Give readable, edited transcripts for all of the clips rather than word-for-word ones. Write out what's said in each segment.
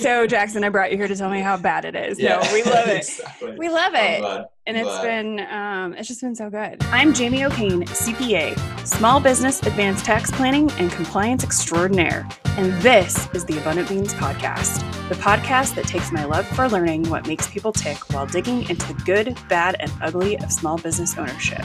So Jackson, I brought you here to tell me how bad it is. Yeah, No, we love it. exactly. We love I'm it. glad. And I'm it's just been so good. I'm Jamie O'Kane, CPA, Small Business Advanced Tax Planning and Compliance Extraordinaire. And this is the Abundant Beans Podcast, the podcast that takes my love for learning what makes people tick while digging into the good, bad, and ugly of small business ownership.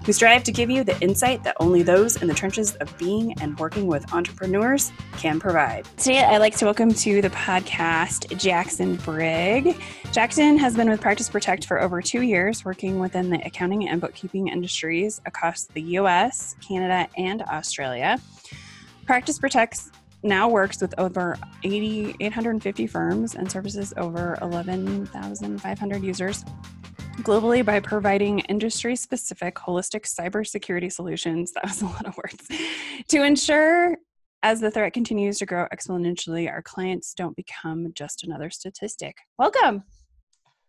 We strive to give you the insight that only those in the trenches of being and working with entrepreneurs can provide. Today, I'd like to welcome to the podcast Jackson Brigg. Jackson has been with Practice Protect for over 2 years, working within the accounting and bookkeeping industries across the U.S., Canada, and Australia. Practice Protect now works with over 850 firms and services over 11,500 users globally by providing industry-specific holistic cybersecurity solutions, that was a lot of words, to ensure as the threat continues to grow exponentially, our clients don't become just another statistic. Welcome.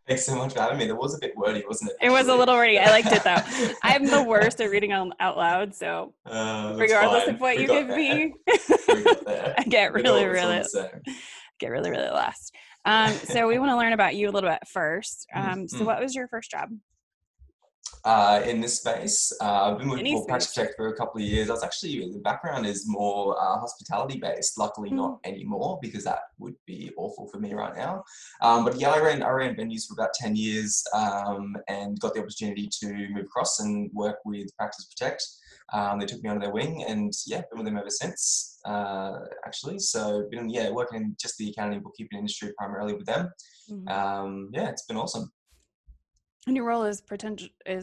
Thanks so much for having me. That was a bit wordy, wasn't it? It was a little wordy. I liked it though. I'm the worst at reading out loud, so regardless of what you give me, I get really lost. So we want to learn about you a little bit first. So what was your first job? In this space, I've been with Practice Protect for a couple of years. The background is more hospitality based. Luckily, not anymore because that would be awful for me right now. But yeah, I ran venues for about 10 years and got the opportunity to move across and work with Practice Protect. They took me under their wing and been with them ever since, actually. So been working in just the accounting and bookkeeping industry primarily with them. It's been awesome. And your role is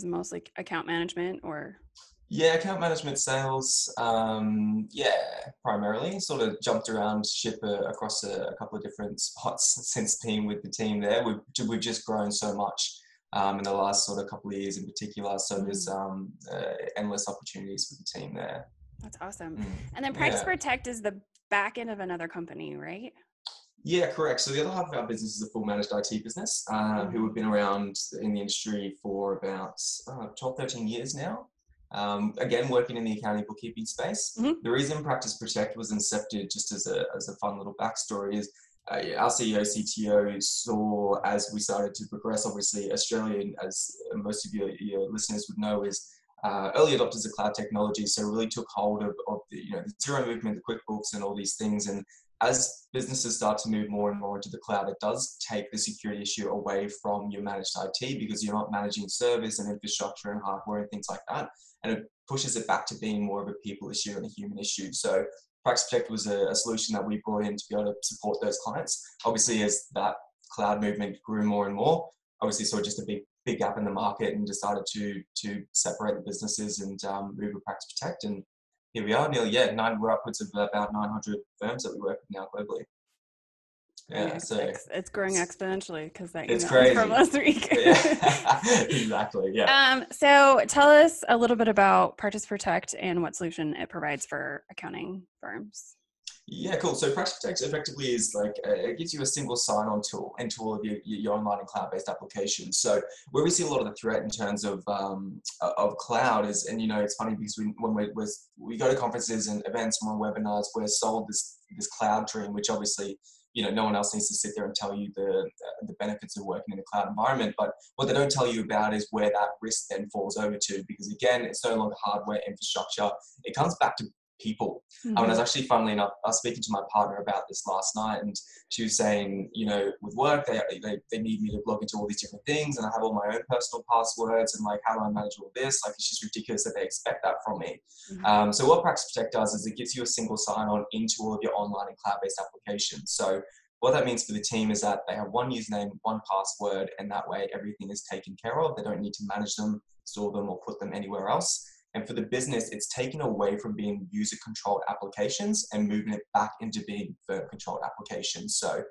mostly account management or? Yeah, account management, sales, primarily. Sort of jumped around ship across a couple of different spots since being with the team there. We've just grown so much in the last sort of couple of years in particular. So there's endless opportunities for the team there. That's awesome. And then Practice Protect is the back end of another company, right? Yeah, correct. So the other half of our business is a full managed IT business who have been around in the industry for about 12, 13 years now. Again, working in the accounting bookkeeping space. The reason Practice Protect was incepted, just as a fun little backstory, is our CEO, CTO saw as we started to progress, obviously Australia, as most of your listeners would know, is early adopters of cloud technology. So really took hold of the Xero movement, the QuickBooks and all these things. And as businesses start to move more and more into the cloud, it does take the security issue away from your managed IT because you're not managing service and infrastructure and hardware and things like that. And it pushes it back to being more of a people issue and a human issue. So Practice Protect was a solution that we brought in to be able to support those clients. Obviously, as that cloud movement grew more and more, obviously saw just a big gap in the market and decided to separate the businesses and move with Practice Protect. And here we are, we're upwards of about 900 firms that we work with now globally. Yeah, so it's growing exponentially because it's crazy from last week. Exactly. Yeah. So tell us a little bit about Practice Protect and what solution it provides for accounting firms. Yeah, cool. So Practice Protect effectively is it gives you a single sign-on tool into all of your online and cloud-based applications. So where we see a lot of the threat in terms of cloud is, and it's funny because when we go to conferences and events and on webinars, we're sold this cloud dream, which obviously no one else needs to sit there and tell you the benefits of working in a cloud environment. But what they don't tell you about is where that risk then falls over to, because again, it's no longer hardware infrastructure. It comes back to people. I was actually, funnily enough, I was speaking to my partner about this last night, and she was saying, with work, they need me to log into all these different things, and I have all my own personal passwords, and how do I manage all this? It's just ridiculous that they expect that from me. So what Practice Protect does is it gives you a single sign-on into all of your online and cloud-based applications. So what that means for the team is that they have one username, one password, and that way everything is taken care of. They don't need to manage them, store them, or put them anywhere else. And for the business, it's taken away from being user-controlled applications and moving it back into being firm-controlled applications. So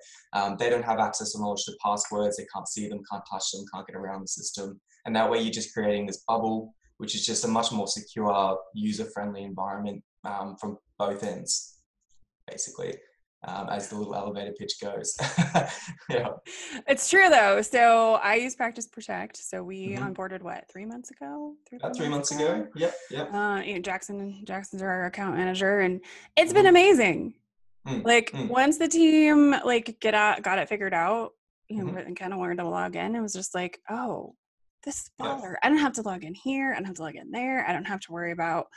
they don't have access or knowledge to passwords. They can't see them, can't touch them, can't get around the system. And that way you're just creating this bubble, which is just a much more secure, user-friendly environment from both ends, basically. As the little elevator pitch goes. Yeah. It's true though. So I use Practice Protect. So we onboarded 3 months ago? About 3 months ago. Yep. Jackson's our account manager, and it's been amazing. Like once the team like got it figured out, you know, Mm-hmm. and kind of learned to log in, it was just like, oh, this is Yeah. baller. I don't have to log in here. I don't have to log in there. I don't have to worry about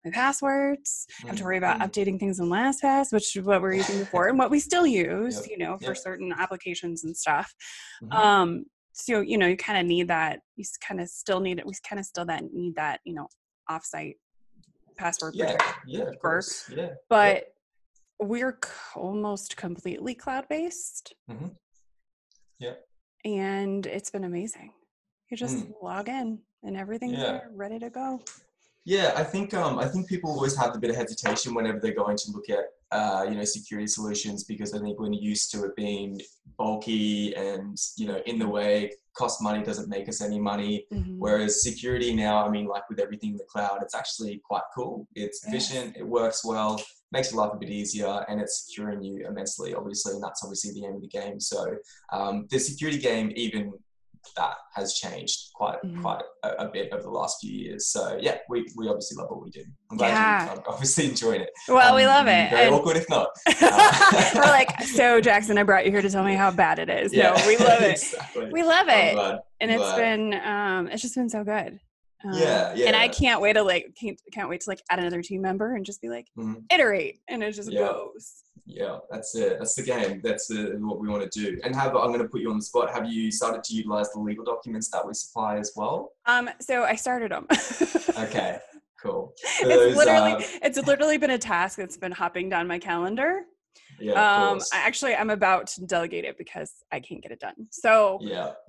my passwords. I have to worry about updating things in LastPass, which is what we're using before and what we still use, you know, for certain applications and stuff. So, you know, you kind of need that. You kind of still need it. We kind of still need that, you know, offsite password protector. Yeah, of course. Yeah. But we're almost completely cloud-based. Yeah. And it's been amazing. You just log in and everything's there, ready to go. Yeah, I think people always have a bit of hesitation whenever they're going to look at you know, security solutions, because I think when you're used to it being bulky and, you know, in the way, cost money, doesn't make us any money. Whereas security now, I mean, like with everything in the cloud, it's actually quite cool. It's efficient, it works well, makes your life a bit easier, and it's securing you immensely, obviously, and that's obviously the aim of the game. So the security game, even that has changed quite a bit over the last few years. So yeah, we obviously love what we do. I'm glad you're obviously enjoying it. Well, we love it. Very awkward if not. We're like, so Jackson, I brought you here to tell me how bad it is. No, we love it. Exactly. We love it. I'm glad. It's just been so good. And I can't wait to add another team member and just be like, iterate, and it just goes. Yeah, that's it. That's the game. That's what we want to do. And I'm going to put you on the spot. Have you started to utilize the legal documents that we supply as well? So I started them. Okay, cool. It's literally been a task that's been hopping down my calendar. Yeah, I'm about to delegate it because I can't get it done. So,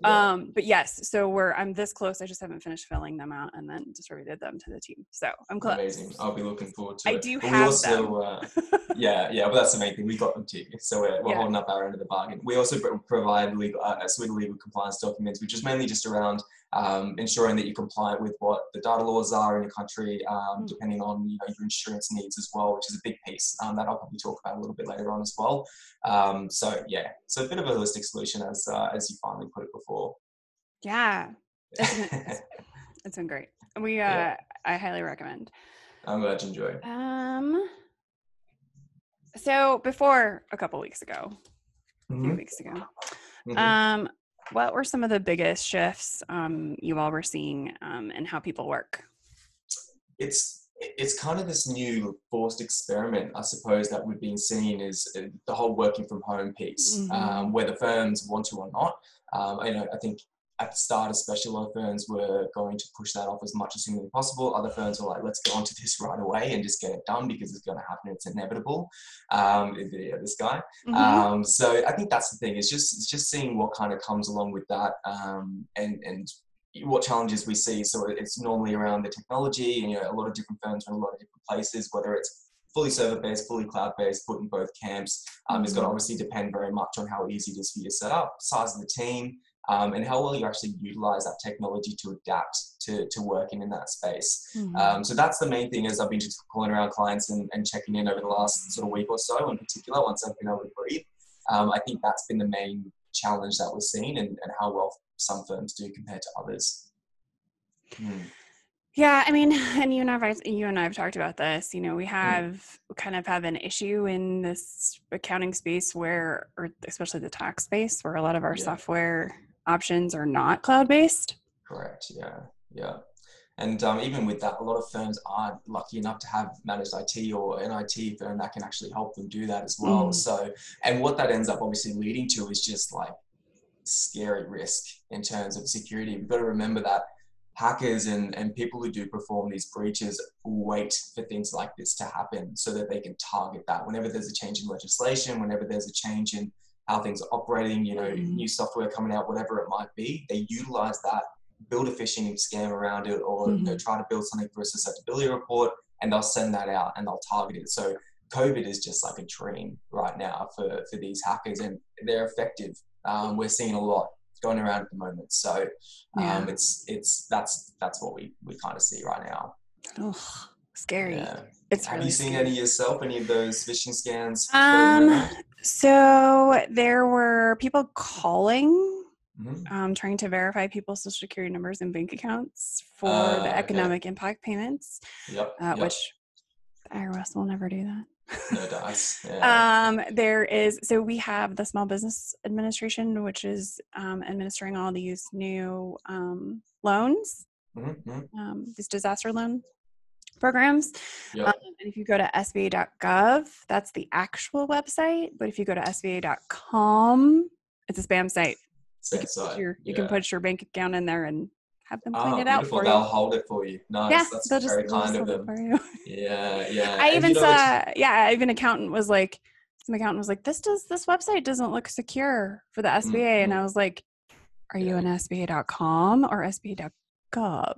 but yes, so I'm this close. I just haven't finished filling them out and then distributed them to the team. So I'm close. Amazing. I'll be looking forward to it. I do have them. But that's the main thing. We got them too. So we're holding up our end of the bargain. We also provide a suite of legal compliance documents, which is mainly just around ensuring that you're compliant with what the data laws are in your country, depending on, you know, your insurance needs as well, which is a big piece that I'll probably talk about a little bit later on as well. So a bit of a holistic solution as you finally put it before. Yeah, it's been great. I highly recommend. I'm glad you enjoy. So before a couple weeks ago, a few weeks ago, what were some of the biggest shifts you all were seeing in how people work? It's kind of this new forced experiment, I suppose, that we've been seeing, is the whole working from home piece, whether firms want to or not. I think at the start, especially, a lot of firms were going to push that off as much as humanly possible. Other firms were like, let's get onto this right away and just get it done because it's going to happen. It's inevitable. This guy. So I think that's the thing. It's just seeing what kind of comes along with that, and what challenges we see. So it's normally around the technology, and, you know, a lot of different firms are in a lot of different places, whether it's fully server-based, fully cloud-based, put in both camps. It's going to obviously depend very much on how easy it is for you to set up, size of the team, and how well you actually utilize that technology to adapt to working in that space. So that's the main thing, as I've been just calling around clients and checking in over the last sort of week or so in particular, once I've been able to breathe. I think that's been the main challenge that we're seeing, and how well some firms do compared to others. Yeah, I mean, and you and I have talked about this. You know, we have an issue in this accounting space or especially the tax space, where a lot of our software options are not cloud-based. Correct. Yeah. And even with that, a lot of firms aren't lucky enough to have managed IT or an IT firm that can actually help them do that as well. So, and what that ends up obviously leading to is just like scary risk in terms of security. We've got to remember that hackers and people who do perform these breaches wait for things like this to happen so that they can target that. Whenever there's a change in legislation, whenever there's a change in how things are operating, you know, new software coming out, whatever it might be, they utilize that, build a phishing scam around it, or you know, try to build something for a susceptibility report, and they'll send that out and they'll target it. So COVID is just like a dream right now for these hackers, and they're effective. We're seeing a lot going around at the moment. So that's what we kind of see right now. Oh, scary. Yeah. Have you seen any yourself, any of those phishing scams? So there were people calling, trying to verify people's social security numbers and bank accounts for the economic impact payments, which the IRS will never do that. No dice. Yeah. So we have the Small Business Administration, which is administering all these new loans, these disaster loan programs. Yep. And if you go to SBA.gov, that's the actual website. But if you go to SBA.com, it's a spam site. You can put your bank account in there and have them clean it out for you. They'll hold it for you. Nice. Yeah, That's very kind of them. Yeah. I even saw, even accountant was like, some accountant was like, this website doesn't look secure for the SBA. And I was like, are you an SBA.com or SBA.gov?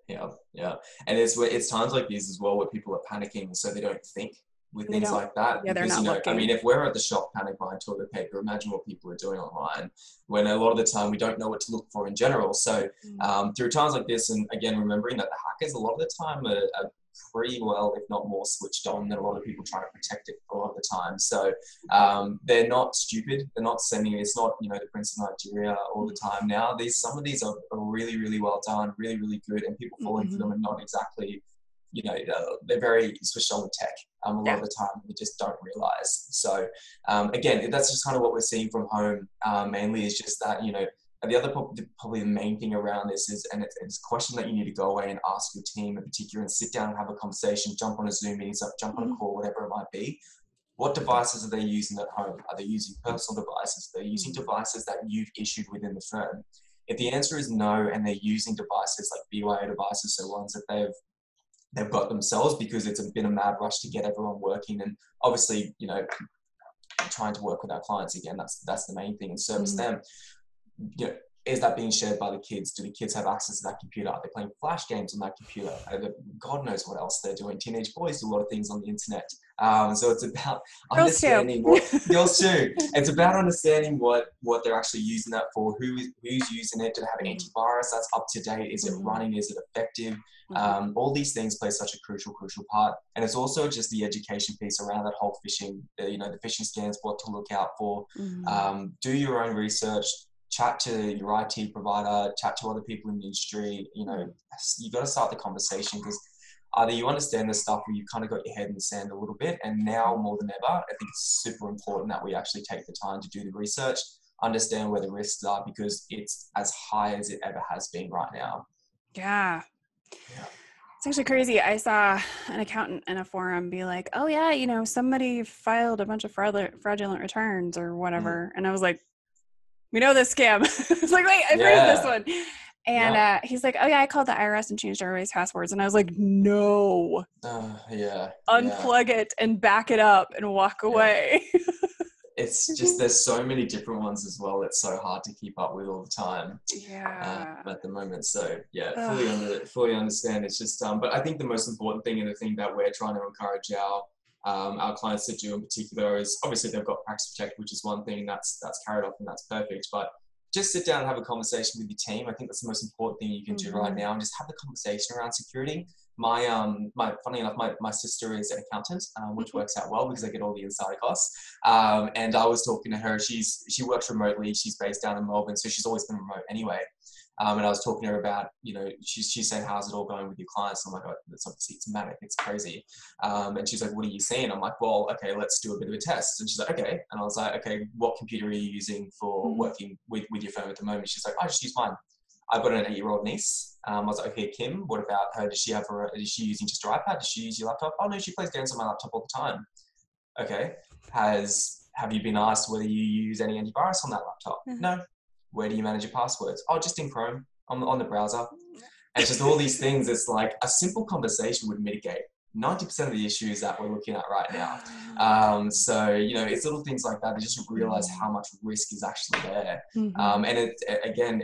Yeah. And it's times like these as well where people are panicking, so they don't think with things like that. Yeah, they're not looking. I mean, if we're at the shop panic buying toilet paper, imagine what people are doing online when a lot of the time we don't know what to look for in general. So through times like this, and again, remembering that the hackers a lot of the time are pretty well, if not more switched on than a lot of people trying to protect it a lot of the time. So they're not stupid. They're not sending, it's not, the Prince of Nigeria all the time now. Some of these are really, really well done, really, really good, and people falling for them and not exactly, they're very switched on with tech. A lot of the time we just don't realize. So again, that's just kind of what we're seeing from home mainly, is just that, the other probably the main thing around this is, and it's a question that you need to go away and ask your team in particular and sit down and have a conversation, jump on a Zoom meeting, jump on a call, whatever it might be. What devices are they using at home? Are they using personal devices? Are they using devices that you've issued within the firm? If the answer is no, and they're using devices like BYO devices, so ones that they've got themselves because it's been a mad rush to get everyone working, and obviously, trying to work with our clients again, that's the main thing, and service them. Is that being shared by the kids? Do the kids have access to that computer? Are they playing flash games on that computer? God knows what else they're doing. Teenage boys do a lot of things on the internet. So it's about understanding girls too. It's about understanding what they're actually using that for, who's using it, do they have an antivirus that's up to date? Is it running? Is it effective? All these things play such a crucial part. And it's also just the education piece around that whole phishing, the phishing scans, what to look out for. Do your own research. Chat to your IT provider, chat to other people in the industry. You got to start the conversation, because either you understand the stuff or you kind of got your head in the sand a little bit. And now more than ever, I think it's super important that we actually take the time to do the research, understand where the risks are, because it's as high as it ever has been right now. Yeah. It's actually crazy. I saw an accountant in a forum be like, oh yeah, somebody filed a bunch of fraudulent returns or whatever. And I was like, we know this scam. It's like, wait, I've heard of this one. And he's like, oh yeah, I called the IRS and changed everybody's passwords. And I was like, no. Unplug it and back it up and walk away. It's just, there's so many different ones as well. It's so hard to keep up with all the time. At the moment. So fully understand. It's just, but I think the most important thing, and the thing that we're trying to encourage our clients to do in particular, is obviously they've got Practice Protect, which is one thing that's carried off, and that's perfect. But just sit down and have a conversation with your team. I think that's the most important thing you can do right now, and just have the conversation around security. Funny enough, my sister is an accountant, which works out well because I get all the insider costs. And I was talking to her. She works remotely. She's based down in Melbourne, so she's always been remote anyway. And I was talking to her about, she's saying, how's it all going with your clients? I'm like, oh, it's manic, it's crazy. And she's like, what are you seeing? I'm like, well, okay, let's do a bit of a test. And she's like, okay. And I was like, okay, what computer are you using for working with your firm at the moment? She's like, I just use mine. I've got an 8-year-old niece. I was like, okay, Kim, what about her? Is she using just her iPad? Does she use your laptop? Oh no, she plays games on my laptop all the time. Okay. Have you been asked whether you use any antivirus on that laptop? No. Where do you manage your passwords? Oh, just in Chrome on the browser. And it's just all these things. It's like a simple conversation would mitigate 90% of the issues that we're looking at right now. So, it's little things like that. They just realize how much risk is actually there. And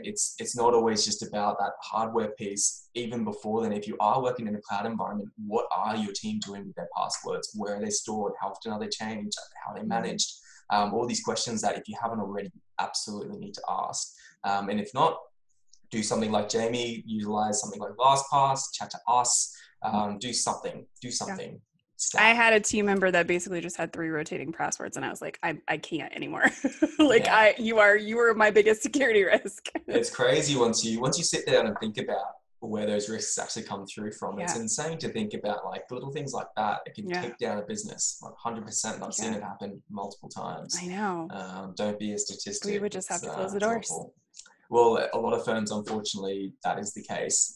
it's not always just about that hardware piece. Even before then, if you are working in a cloud environment, what are your team doing with their passwords? Where are they stored? How often are they changed? How are they managed? All these questions that if you haven't already, you absolutely need to ask. And if not, do something like Jamie, utilize something like LastPass, chat to us, do something. Yeah. I had a team member that basically just had 3 rotating passwords, and I was like, I can't anymore. You are my biggest security risk. It's crazy once you sit down and think about where those risks actually come through from. Yeah. It's insane to think about, like, little things like that. It can Yeah. take down a business, like 100%. I've seen it happen multiple times. I know. Don't be a statistic. We would just have to close the It's doors. awful. Well, a lot of firms, unfortunately, that is the case.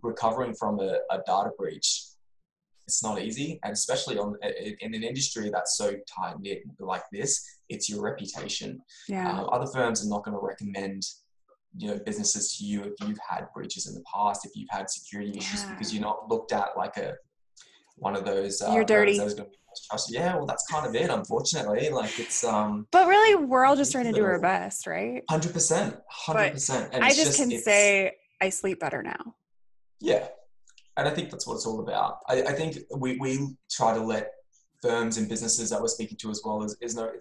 Recovering from a data breach, it's not easy, and especially in an industry that's so tight knit like this, it's your reputation. Yeah. Other firms are not going to recommend, businesses to you if you've had breaches in the past, if you've had security issues, because you're not looked at like one of those. You're dirty. That is going to be trusted. Yeah, well, that's kind of it. Unfortunately, like it's. But really, we're all just trying to do our best, right? 100%. And I just can say I sleep better now. Yeah. And I think that's what it's all about. I think we try to let firms and businesses that we're speaking to as well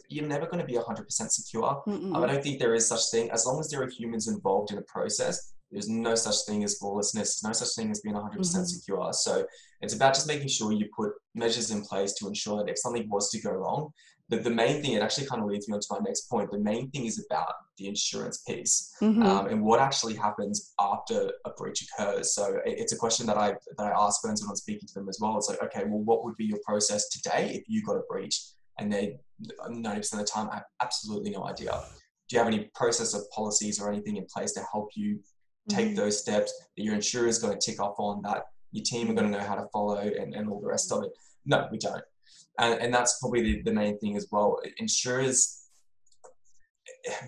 you're never going to be 100% secure. I don't think there is such thing. As long as there are humans involved in a process, there's no such thing as flawlessness, no such thing as being 100% secure. So it's about just making sure you put measures in place to ensure that if something was to go wrong, the main thing, it actually kind of leads me on to my next point. The main thing is about the insurance piece and what actually happens after a breach occurs. So it's a question that I ask firms when I'm speaking to them as well. It's like, okay, well, what would be your process today if you got a breach? And they 90% of the time have absolutely no idea. Do you have any process or policies or anything in place to help you take those steps that your insurer is going to tick off on, that your team are going to know how to follow and all the rest of it? No, we don't. And that's probably the main thing as well. Insurers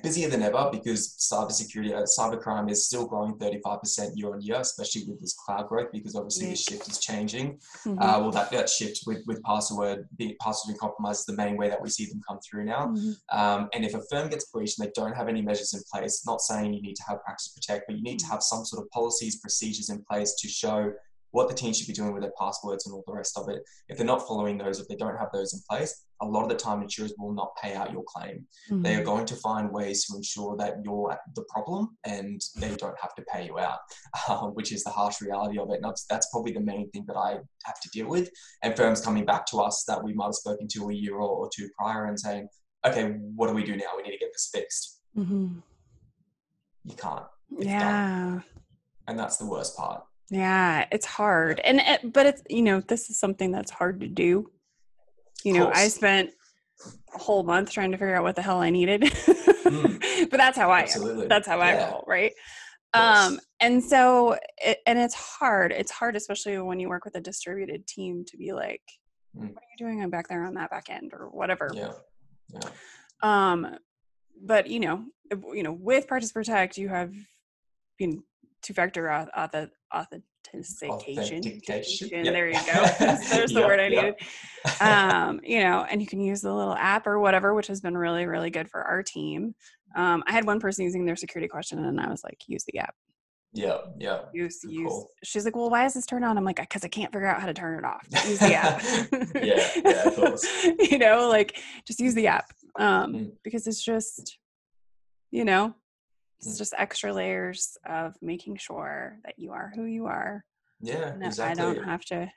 busier than ever because cybercrime is still growing 35% year on year, especially with this cloud growth, because obviously the shift is changing. Well, that shift with password being compromised is the main way that we see them come through now. And if a firm gets breached and they don't have any measures in place, not saying you need to have Practice Protect, but you need to have some sort of policies, procedures in place to show what the team should be doing with their passwords and all the rest of it. If they're not following those, if they don't have those in place, a lot of the time insurers will not pay out your claim. They are going to find ways to ensure that you're the problem and they don't have to pay you out, which is the harsh reality of it. And that's probably the main thing that I have to deal with. And firms coming back to us that we might have spoken to a year or two prior and saying, okay, what do we do now? We need to get this fixed. You can't. It's done. And that's the worst part. Yeah, it's hard. But it's, this is something that's hard to do. I spent a whole month trying to figure out what the hell I needed, but that's how I am. That's how I roll. Right. And so, it's hard. It's hard, especially when you work with a distributed team, to be like, what are you doing back there on that back end or whatever? But with Practice Protect, you have two-factor authentication. There you go. There's the word I needed. And you can use the little app or whatever, which has been really, really good for our team. I had one person using their security question and I was like, use the app. Use. She's like, well, why is this turned on? I'm like, because I can't figure out how to turn it off. Use the app. Of course. Just use the app. Because it's just, it's just extra layers of making sure that you are who you are. Yeah, exactly. I don't have to,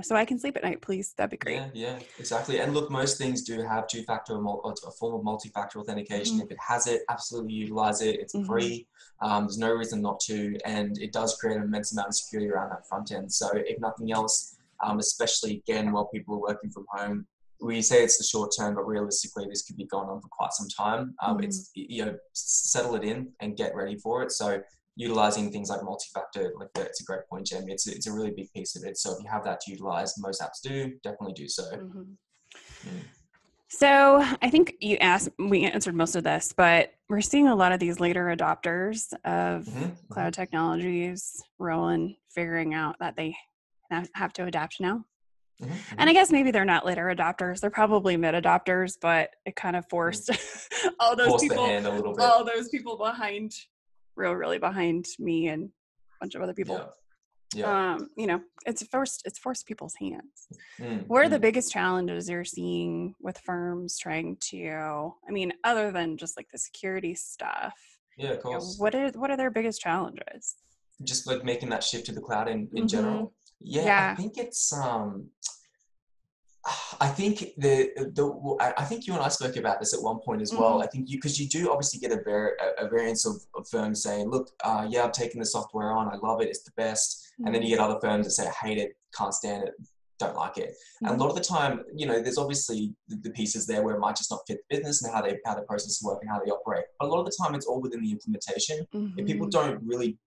so I can sleep at night, please. That'd be great. Yeah, exactly. And look, most things do have two-factor or a form of multi-factor authentication. If it has it, absolutely utilize it. It's free. There's no reason not to. And it does create an immense amount of security around that front end. So if nothing else, especially again, while people are working from home, we say it's the short term, but realistically, this could be going on for quite some time. It's, settle it in and get ready for it. So utilizing things like multi-factor, like it's a great point, Jamie. It's a really big piece of it. So if you have that to utilize, most apps do, definitely do so. So I think we answered most of this, but we're seeing a lot of these later adopters of cloud technologies rolling, figuring out that they have to adapt now. And I guess maybe they're not later adopters. They're probably mid adopters, but it kind of forced all those people behind, really behind me and a bunch of other people. It's forced people's hands. What are the biggest challenges you're seeing with firms trying to, other than just like the security stuff? Yeah, of course. What are their biggest challenges? Just like making that shift to the cloud in general. I think it's I think I think you and I spoke about this at one point as well. I think because you do obviously get a variance of firms saying, look, yeah, I've taken the software on, I love it, it's the best. And then you get other firms that say, I hate it, can't stand it, don't like it. And a lot of the time, there's obviously the pieces there where it might just not fit the business and how the processes work and how they operate. But a lot of the time it's all within the implementation. If people don't really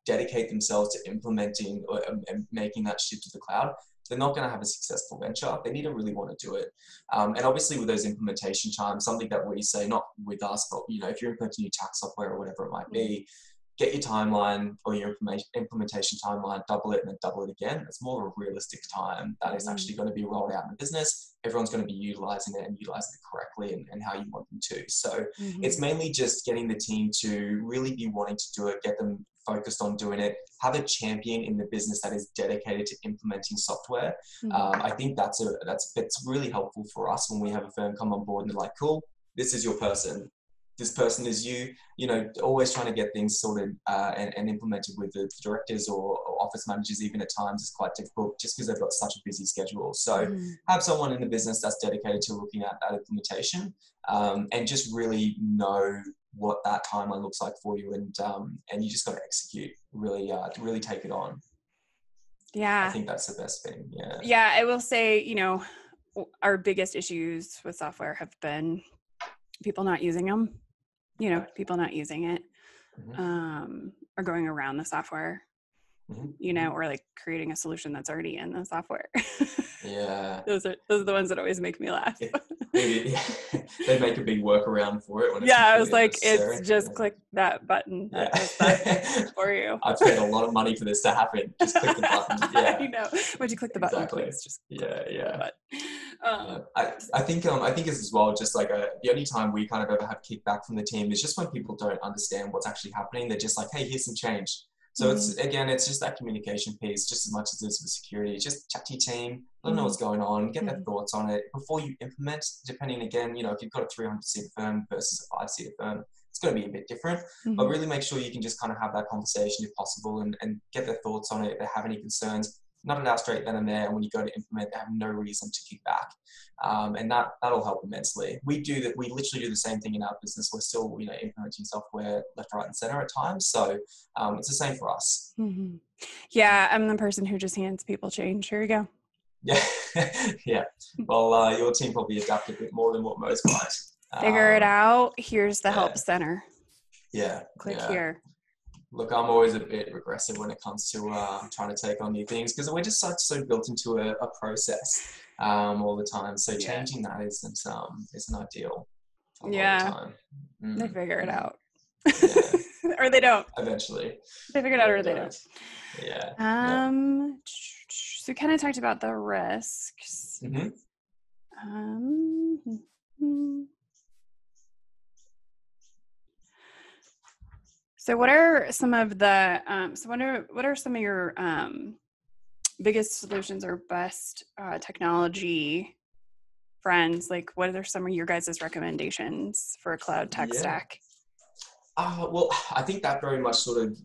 dedicate themselves to implementing and making that shift to the cloud, they're not going to have a successful venture. They need to really want to do it. And obviously with those implementation times, something that we say, not with us, but if you're implementing new tax software or whatever it might be, get your timeline or your implementation timeline, double it and then double it again. It's more of a realistic time that is actually going to be rolled out in the business. Everyone's going to be utilizing it and utilizing it correctly and how you want them to. So it's mainly just getting the team to really be wanting to do it, get them focused on doing it, have a champion in the business that is dedicated to implementing software. I think that's really helpful for us when we have a firm come on board and they're like, cool, this is your person. This person is you, always trying to get things sorted and implemented with the directors or office managers, even at times, is quite difficult just because they've got such a busy schedule. So have someone in the business that's dedicated to looking at that implementation and just really know what that timeline looks like for you. And you just got to execute, really take it on. Yeah. I think that's the best thing. Yeah. Yeah. I will say, our biggest issues with software have been people not using them. People not using it, or going around the software, or like creating a solution that's already in the software. Yeah. Those are the ones that always make me laugh. They make a big workaround for it. When it's I was like, it's just click that button that does that for you. I've paid a lot of money for this to happen. Just click the button. Yeah. I know. Would you click the button, please? Just yeah. I think as well, just like the only time we kind of ever have kickback from the team is just when people don't understand what's actually happening. They're just like, hey, here's some change. So it's just that communication piece, just as much as it is with security. Just chat to your team, let them know what's going on, get their thoughts on it before you implement. Depending again, if you've got a 300-seater firm versus a 5-seater firm, it's going to be a bit different. But really make sure you can just kind of have that conversation if possible and get their thoughts on it. If they have any concerns, nut it out straight then and there. And when you go to implement, they have no reason to kick back. And that'll help immensely. We literally do the same thing in our business. We're still, implementing software left, right, and center at times. So it's the same for us. Yeah, I'm the person who just hands people change. Here you go. Yeah. Yeah. Well, your team probably adapt a bit more than what most guys. Figure it out. Here's the help center. Yeah. Click here. Look, I'm always a bit regressive when it comes to trying to take on new things because we're just so built into a process all the time. So changing that isn't ideal. Yeah, they figure it out. Yeah. Or they don't. Eventually. They figure it out or they don't. Yeah. So we kind of talked about the risks. So what are some of the what are some of your biggest solutions or best technology friends? Like what are some of your guys' recommendations for a cloud tech stack? Well, I think that very much sort of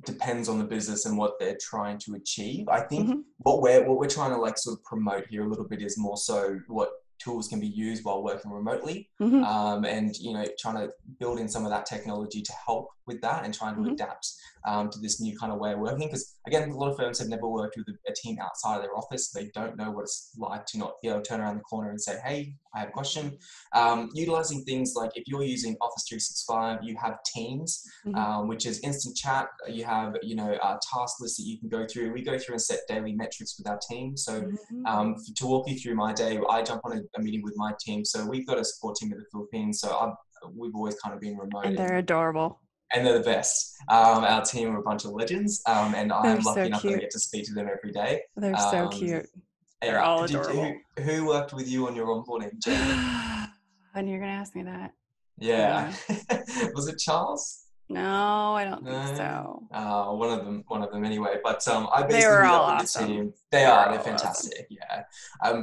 depends on the business and what they're trying to achieve. I think what we're trying to like sort of promote here a little bit is more so what tools can be used while working remotely, and trying to build in some of that technology to help with that and trying to adapt to this new kind of way of working. Because again, a lot of firms have never worked with a team outside of their office. They don't know what it's like to not be able to turn around the corner and say, hey, I have a question. Utilizing things like if you're using Office 365, you have Teams, which is instant chat. You have, task lists that you can go through. We go through and set daily metrics with our team. So to walk you through my day, I jump on a meeting with my team. So we've got a support team in the Philippines. So we've always kind of been remote. And they're adorable. And they're the best. Our team are a bunch of legends. And I'm lucky enough that I get to speak to them every day. They're so cute. They're all adorable. Who worked with you on your onboarding, Jamie? And you're going to ask me that. Yeah. Was it Charles? No, I don't think No, so. one of them anyway. But I They basically were meet all up with the awesome. team. They were They're all awesome. fantastic. Yeah.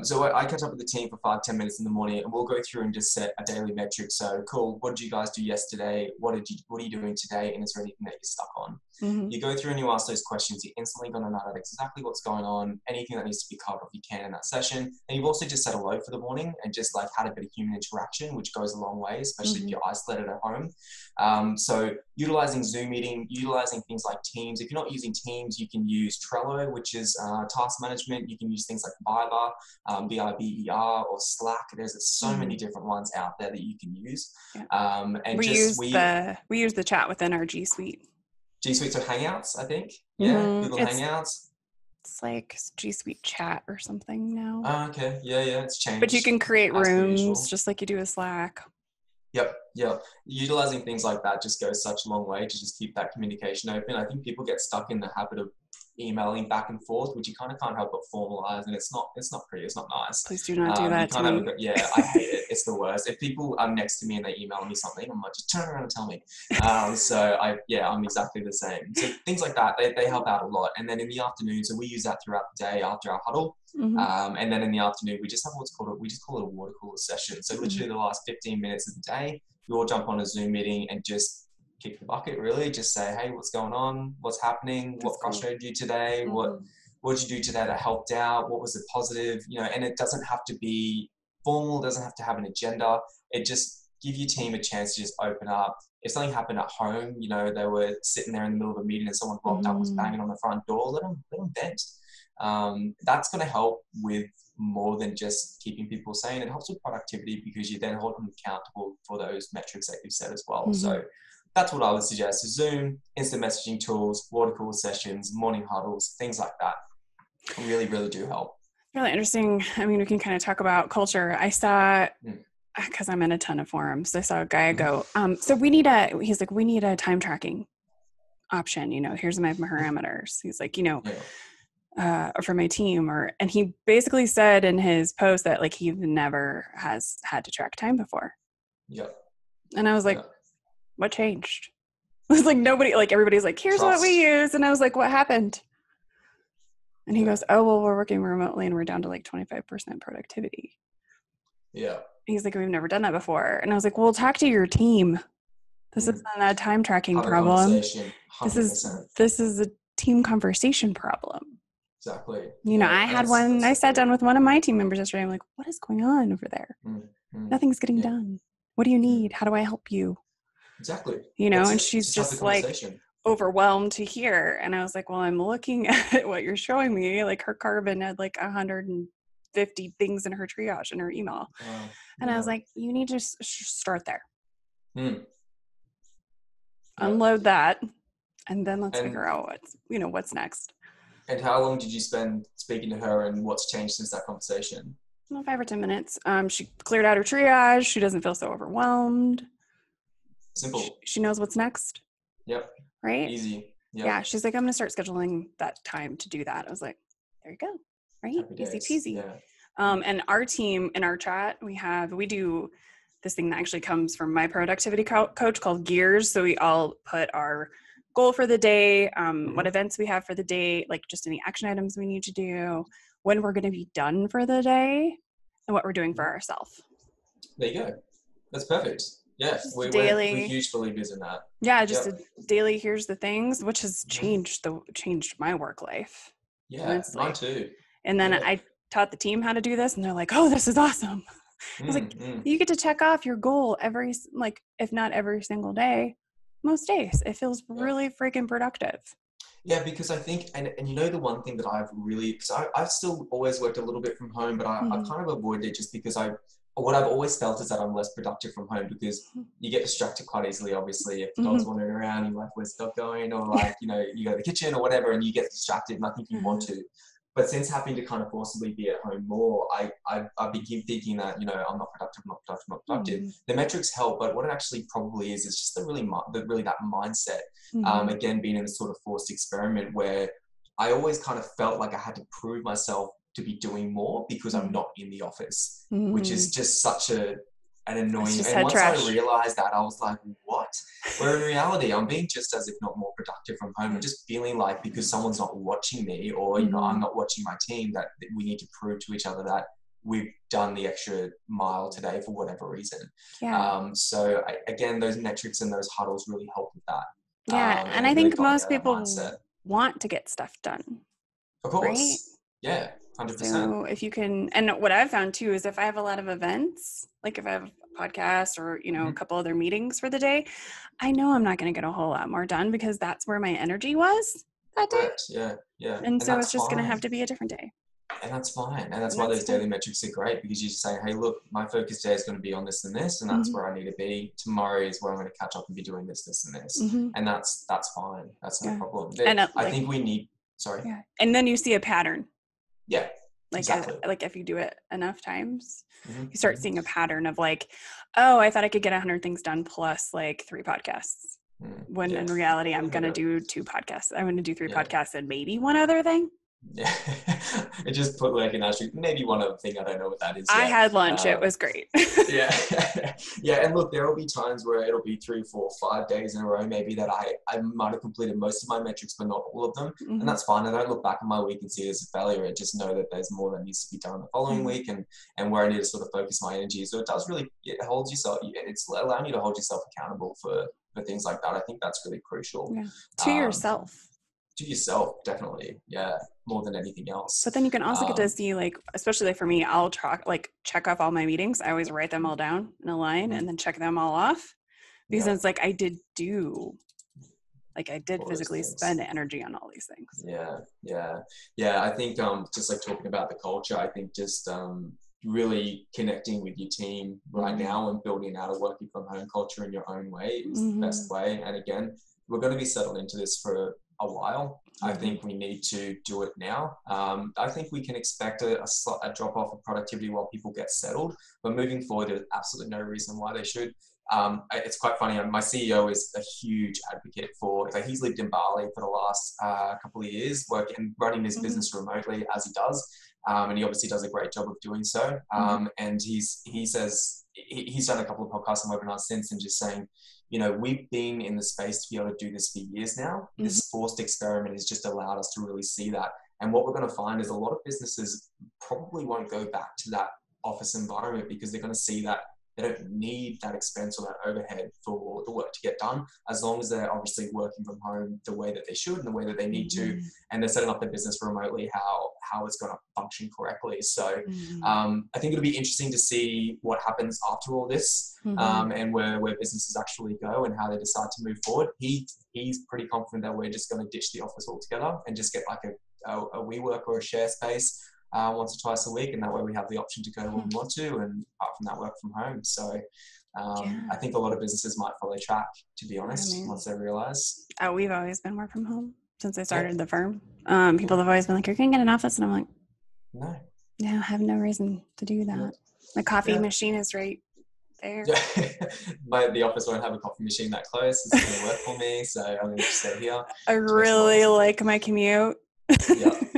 So I catch up with the team for 5-10 minutes in the morning, and we'll go through and just set a daily metric. So cool. What did you guys do yesterday? What are you doing today? And is there anything that you're stuck on? Mm-hmm. You go through and you ask those questions. You're instantly going to know exactly what's going on, anything that needs to be covered if you can in that session. And you've also just said hello for the morning and just like had a bit of human interaction, which goes a long way, especially if you're isolated at home. So utilizing Zoom meeting, utilizing things like Teams. If you're not using Teams, you can use Trello, which is task management. You can use things like Viber, Viber, or Slack. There's so many different ones out there that you can use. Yeah. And we use the chat within our G Suite. G Suite or Hangouts, I think. Yeah, Google Hangouts. It's like G Suite Chat or something now. Oh, okay. Yeah, it's changed. But you can create rooms just like you do with Slack. Yep. Utilizing things like that just goes such a long way to just keep that communication open. I think people get stuck in the habit of emailing back and forth, which you kind of can't help but formalize, and it's not pretty, it's not nice. Please do not do that to me. I hate it. It's the worst. If people are next to me and they email me something, I'm like, just turn around and tell me. I'm exactly the same. So things like that, they help out a lot. And then in the afternoon, so we use that throughout the day after our huddle. And then in the afternoon, we just have we just call it a water cooler session. So literally the last 15 minutes of the day, we all jump on a Zoom meeting and just kick the bucket, really. Just say, hey, what's going on? What's happening? What frustrated you today? What did you do today that helped out? What was the positive? And it doesn't have to be formal, doesn't have to have an agenda. It just give your team a chance to just open up. If something happened at home, they were sitting there in the middle of a meeting and someone rocked up, was banging on the front door, let them vent. That's going to help with more than just keeping people sane. It helps with productivity because you then hold them accountable for those metrics that you've set as well. So that's what I would suggest. So Zoom, instant messaging tools, water cooler sessions, morning huddles, things like that really, really do help. Really interesting. I mean, we can kind of talk about culture. I saw, because I'm in a ton of forums, I saw a guy go, so we need a time tracking option. Here's my parameters. He's like, for my team, and he basically said in his post that like he never has had to track time before. Yep. And I was like, what changed? It was like everybody's like, here's what we use. And I was like, what happened? And he goes, oh, well, we're working remotely and we're down to like 25% productivity. Yeah. He's like, we've never done that before. And I was like, well, talk to your team. This isn't a time tracking problem. This is a team conversation problem. Exactly. I had I sat down with one of my team members yesterday. I'm like, what is going on over there? Nothing's getting done. What do you need? How do I help you? Exactly. And she's just like overwhelmed to hear. And I was like, well, I'm looking at what you're showing me. Like her carbon had like 150 things in her triage in her email. And I was like, you need to start there. Unload that. And then let's figure out what's next. And how long did you spend speaking to her and what's changed since that conversation? 5 or 10 minutes. She cleared out her triage. She doesn't feel so overwhelmed. Simple. She knows what's next. Yep. Right? Easy. Yep. Yeah. She's like, I'm going to start scheduling that time to do that. I was like, there you go. Right? Easy peasy. Yeah. And our team in our chat, we do this thing that actually comes from my productivity coach called Gears. So we all put our goal for the day, what events we have for the day, like just any action items we need to do, when we're going to be done for the day, and what we're doing for ourselves. There you go. That's perfect. Yeah, we're huge believers in that. Yeah, just a daily, here's the things, which has changed my work life. Yeah, immensely. Mine too. And then I taught the team how to do this, and they're like, oh, this is awesome. I was like, you get to check off your goal if not every single day, most days. It feels really freaking productive. Yeah, because I think, and the one thing that I've really, because I've still always worked a little bit from home, but I've kind of avoided it just because what I've always felt is that I'm less productive from home because you get distracted quite easily, obviously. If the dog's wandering around, you're like, where's the dog going? Or like, you go to the kitchen or whatever and you get distracted and I think you want to. But since having to kind of forcibly be at home more, I begin thinking that, I'm not productive. The metrics help, but what it actually probably is just really that mindset. Again, being in this sort of forced experiment where I always kind of felt like I had to prove myself to be doing more because I'm not in the office, which is just such a and annoying. just And head once trash. I realized that, I was like, what? Where in reality, I'm being just as if not more productive from home, and just feeling like because someone's not watching me, or you know, I'm not watching my team, that we need to prove to each other that we've done the extra mile today for whatever reason. Yeah. So again, those metrics and those huddles really help with that. Yeah. And And I it really think got me most out of that people mindset. want to get stuff done, Of right? course. Yeah, 100%. So if you can, and what I've found too is if I have a lot of events, like if I have a podcast or, you know, a couple other meetings for the day, I know I'm not going to get a whole lot more done because that's where my energy was that day. Correct. Yeah. Yeah. And And so that's it's just going to fine. have to be a different day. And that's fine. And that's And why that's those fine. daily metrics are great, because you just say, hey, look, my focus today is going to be on this and this, and that's where I need to be. Tomorrow is where I'm going to catch up and be doing this, this, and this. And that's fine. That's no problem. And I think we need, sorry. Yeah. And then you see a pattern. Yeah. Like, exactly. Like if you do it enough times, you start seeing a pattern of like, oh, I thought I could get 100 things done plus like 3 podcasts. When in reality, I'm going to do 2 podcasts. I'm going to do 3 podcasts and maybe one other thing. Yeah. I just put like an asterisk, maybe one other thing. I don't know what that is yet. I had lunch. It was great. Yeah. Yeah. And look, there will be times where it'll be 3, 4, 5 days in a row, maybe, that I might have completed most of my metrics, but not all of them. And that's fine. I don't look back on my week and see it as a failure. I just know that there's more that needs to be done the following week, and where I need to sort of focus my energy. So it does really, it holds yourself, it's allowing you to hold yourself accountable for things like that. I think that's really crucial. Yeah. To yourself. To yourself, definitely. Yeah. More than anything else. But then you can also get to see, like, especially like for me, I'll check off all my meetings. I always write them all down in a line and then check them all off, because it's like I did physically spend energy on all these things. Yeah. I think just like talking about the culture, I think just really connecting with your team right now and building out a working from home culture in your own way is the best way. And again, we're going to be settled into this for a while. I think we need to do it now. I think we can expect a drop off of productivity while people get settled, but moving forward, there's absolutely no reason why they should. It's quite funny. My CEO is a huge advocate for, like, he's lived in Bali for the last couple of years, working, running his business remotely as he does. And he obviously does a great job of doing so. And he says, he's done a couple of podcasts and webinars since, and just saying, you know, we've been in the space to be able to do this for years now. This forced experiment has just allowed us to really see that. And what we're going to find is a lot of businesses probably won't go back to that office environment, because they're going to see that they don't need that expense or that overhead for the work to get done, as long as they're obviously working from home the way that they should and the way that they need to, and they're setting up their business remotely, how it's going to function correctly. So I think it'll be interesting to see what happens after all this, and where businesses actually go and how they decide to move forward. He's pretty confident that we're just going to ditch the office altogether and just get like a WeWork or a share space once or twice a week, and that way we have the option to go when we want to, and apart from that, work from home. So I think a lot of businesses might follow track, to be honest, once they realize. We've always been work from home since I started the firm. People have always been like, you're going to get an office, and I'm like, no, I have no reason to do that. My coffee machine is right there. The office won't have a coffee machine that close. It's going to work for me, so I'm going to stay here. I really like my commute.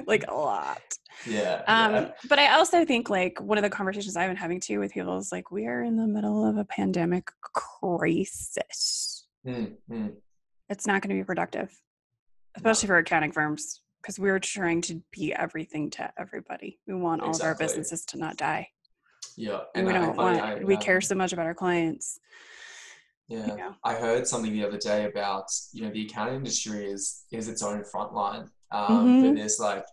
Like a lot. But I also think, like, one of the conversations I've been having too with people is like, we are in the middle of a pandemic crisis. It's not going to be productive, especially for accounting firms, because we're trying to be everything to everybody. We want all of our businesses to not die. And we care so much about our clients. I heard something the other day about, you know, the accounting industry is its own frontline for this. Like,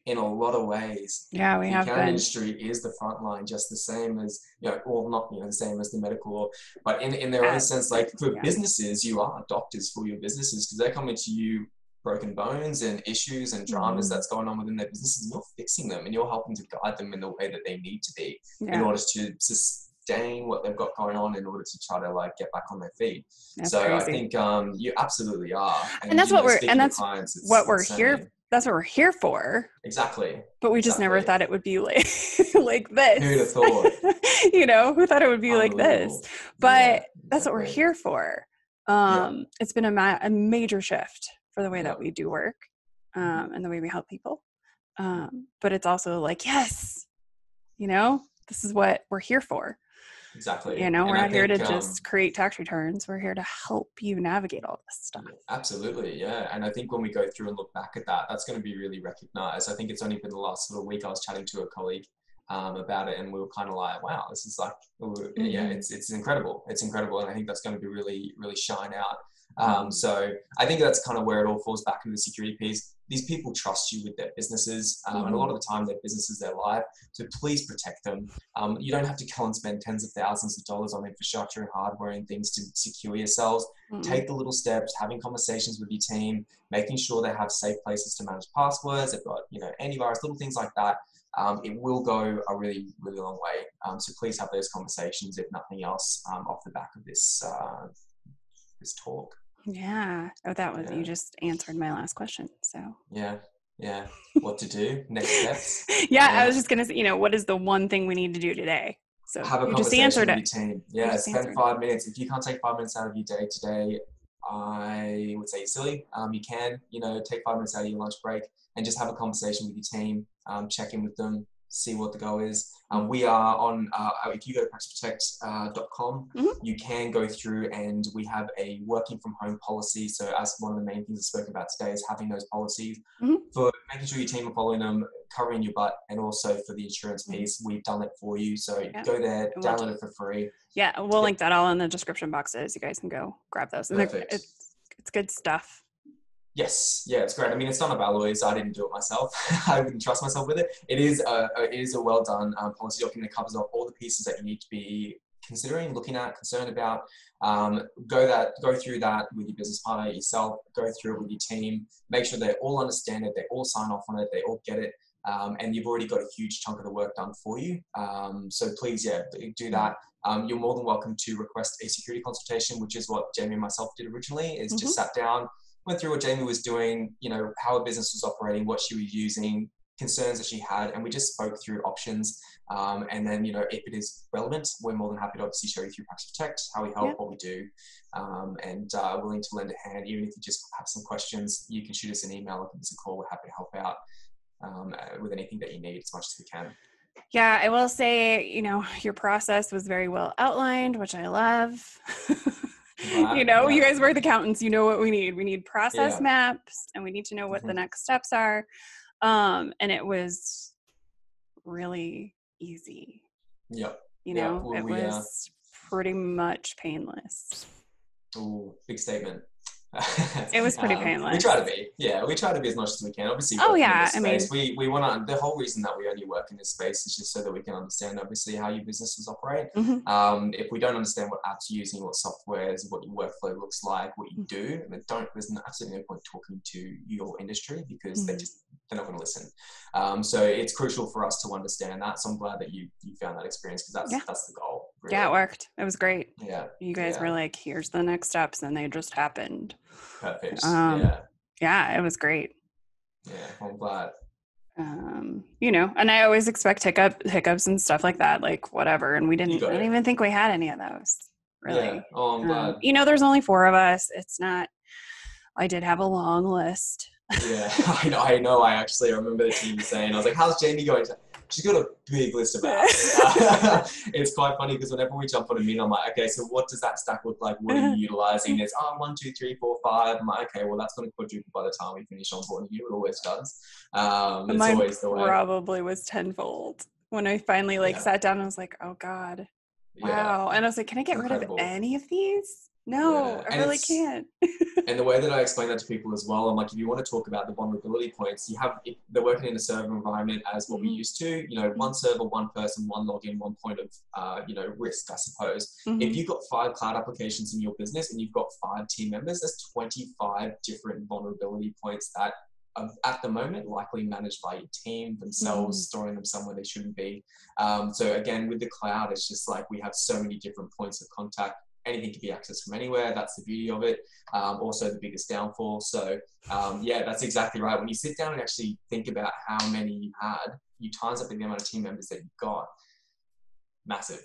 in a lot of ways, the accounting industry is the frontline, just the same as, you know, or not, you know, the same as the medical, but in their own sense, like for businesses, you are doctors for your businesses, because they're coming to you broken bones and issues and dramas that's going on within their businesses, and you're fixing them and you're helping to guide them in the way that they need to be in order to sustain what they've got going on, in order to try to like get back on their feet. That's crazy. I think you absolutely are, and that's what we're here. That's what we're here for. Exactly. But we just never thought it would be like like this. Who'd have thought? You know, who thought it would be like this? But that's what we're here for. It's been a major shift for the way that we do work, and the way we help people. But it's also like, yes, you know, this is what we're here for. Exactly. We're And I not here to think, just create tax returns. We're here to help you navigate all this stuff. absolutely. Yeah. And I think when we go through and look back at that, that's going to be really recognized. I think it's only been the last sort of week I was chatting to a colleague about it, and we were kind of like, wow, this is like, yeah, it's incredible. It's incredible. And I think that's going to be really, really shine out. So I think that's kind of where it all falls back into the security piece. These people trust you with their businesses, and a lot of the time their business is their life. So please protect them. You don't have to go and spend tens of thousands of dollars on infrastructure and hardware and things to secure yourselves. Take the little steps, having conversations with your team, making sure they have safe places to manage passwords. They've got, antivirus, little things like that. It will go a really, really long way. So please have those conversations, if nothing else, off the back of this talk. Yeah. Oh, you just answered my last question. So yeah. What to do? Next steps. I was just gonna say, what is the one thing we need to do today? So have a you conversation just answered with it. your team. Yeah, spend 5 minutes. If you can't take 5 minutes out of your day today, I would say you're silly. You can, take 5 minutes out of your lunch break and just have a conversation with your team. Check in with them, see what the go is. We are on, if you go to practiceprotect.com, you can go through, and we have a working from home policy. So as one of the main things I spoke about today is having those policies for making sure your team are following them, covering your butt, and also for the insurance piece, we've done it for you. So go there, download it for free. Yeah, we'll link that all in the description boxes. You guys can go grab those. And it's good stuff. Yes, yeah, it's great. I mean, it's done by Alois. I didn't do it myself. I wouldn't trust myself with it. It is a well done policy document that covers off all the pieces that you need to be considering, looking at, concerned about. Go through that with your business partner, yourself. Go through it with your team. Make sure they all understand it. They all sign off on it. They all get it. And you've already got a huge chunk of the work done for you. So please, do that. You're more than welcome to request a security consultation, which is what Jamie and myself did originally. Is just sat down, went through what Jamie was doing, how her business was operating, what she was using, concerns that she had, and we just spoke through options. And then, if it is relevant, we're more than happy to obviously show you through Practice Protect, how we help, what we do, and willing to lend a hand. Even if you just have some questions, you can shoot us an email or give us a call. We're happy to help out with anything that you need as much as we can. Yeah, I will say, your process was very well outlined, which I love. You guys work with accountants, you know what we need. We need process maps, and we need to know what the next steps are. And it was really easy. Yep. It was pretty much painless. Ooh, big statement. It was pretty painless. We try to be as much as we can. Obviously, we want to. The whole reason that we only work in this space is just so that we can understand, obviously, how your businesses operate. If we don't understand what apps you're using, what softwares, what your workflow looks like, what you do, there's absolutely no point talking to your industry, because they're not going to listen. So it's crucial for us to understand that. So I'm glad that you found that experience, because that's the goal. Really. Yeah, it worked. It was great. Yeah. You guys were like, here's the next steps, and they just happened. Perfect. Yeah, it was great. Yeah, I'm glad. And I always expect hiccups and stuff like that, like whatever. And I didn't even think we had any of those, really. Yeah. Oh, I'm glad. There's only 4 of us. It's not, I did have a long list. Yeah, I know. I remember the team saying, I was like, how's Jamie going? She's got a big list of apps. It's quite funny, because whenever we jump on a meeting, I'm like, okay, so what does that stack look like? What are you utilizing? There's 1, 2, 3, 4, 5. I'm like, okay, well, that's going to quadruple by the time we finish on board. It always does. It's always the way. Probably was tenfold when I finally sat down and was like, oh God, wow. And I was like, can I get rid of any of these? No, I really can't. And the way that I explain that to people as well, I'm like, if you want to talk about the vulnerability points, if they're working in a server environment as what we used to, one server, one person, one login, one point of, risk, I suppose. If you've got 5 cloud applications in your business and you've got 5 team members, there's 25 different vulnerability points that are at the moment likely managed by your team themselves, storing them somewhere they shouldn't be. So again, with the cloud, it's just like we have so many different points of contact. Anything can be accessed from anywhere. That's the beauty of it. Also the biggest downfall. So that's exactly right. When you sit down and actually think about how many you had, you times up the amount of team members that you've got. Massive.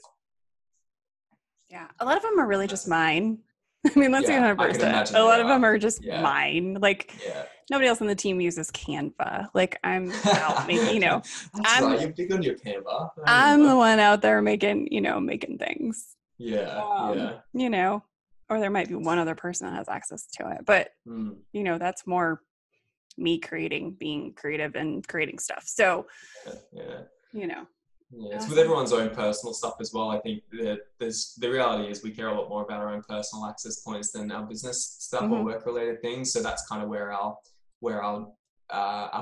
Yeah. A lot of them are really just mine. I mean, let's be Yeah, I can 100%. imagine A they lot of them are. are just Yeah. mine. Like Yeah. nobody else on the team uses Canva. Like I'm out making, That's I'm right. You're big on your Canva. I I'm the remember. one out there making, making things. Yeah. Yeah. Or there might be one other person that has access to it. But, Mm. that's more me being creative and creating stuff. So, Yeah. Yeah, It's with everyone's own personal stuff as well. I think that the reality is we care a lot more about our own personal access points than our business stuff or work related things. So that's kind of where our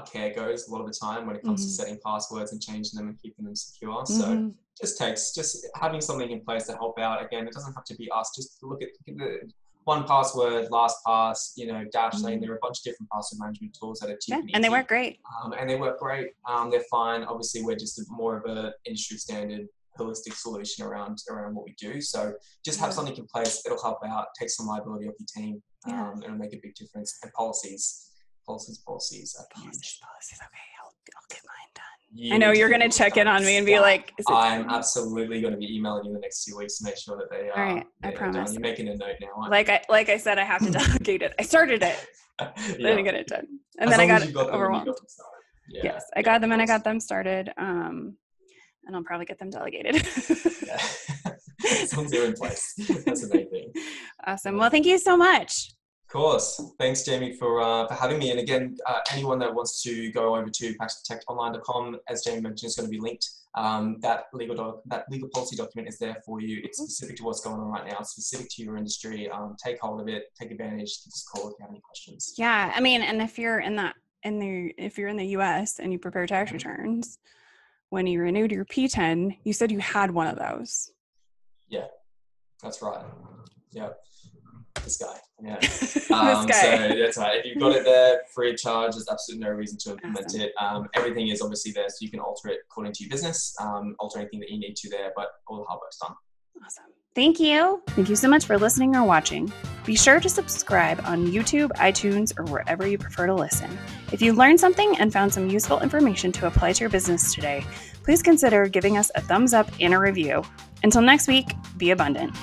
care goes a lot of the time when it comes to setting passwords and changing them and keeping them secure. So just having something in place to help out. Again, it doesn't have to be us. Just look at the 1Password, LastPass, Dashlane. There are a bunch of different password management tools that are cheap and easy. And they work great. They're fine. Obviously, we're just more of an industry standard holistic solution around what we do. So just have something in place. It'll help out, take some liability off your team, and it'll make a big difference. And policies are huge. Policies. Okay, I'll get mine done. I know you're going to check in on me and be like, is it I'm done? absolutely going to be emailing you in the next 2 weeks to make sure that they are. All right, I promise. Done. You're making a note now. Like I said, I have to delegate it. I started it. Didn't get it done. And then I got overwhelmed. Yes, I got them and I got them started. And I'll probably get them delegated. As long as they're in place. That's the main thing. Awesome. Well, thank you so much. Of course. Thanks, Jamie, for having me. And again, anyone that wants to go over to practiceprotectonline.com, as Jamie mentioned, is going to be linked. That legal policy document is there for you. It's specific to what's going on right now. It's specific to your industry. Take hold of it. Take advantage. Give us a call if you have any questions. Yeah, I mean, and if you're in the U.S. and you prepare tax returns, when you renewed your P10, you said you had one of those. Yeah, that's right. Yeah. This guy. Yeah. This guy. So that's right. If you've got it there free of charge, there's absolutely no reason to implement it. Everything is obviously there, so you can alter it according to your business, alter anything that you need to there, but all the hard work's done. Awesome. Thank you. Thank you so much for listening or watching. Be sure to subscribe on YouTube, iTunes, or wherever you prefer to listen. If you learned something and found some useful information to apply to your business today, please consider giving us a thumbs up and a review. Until next week, be abundant.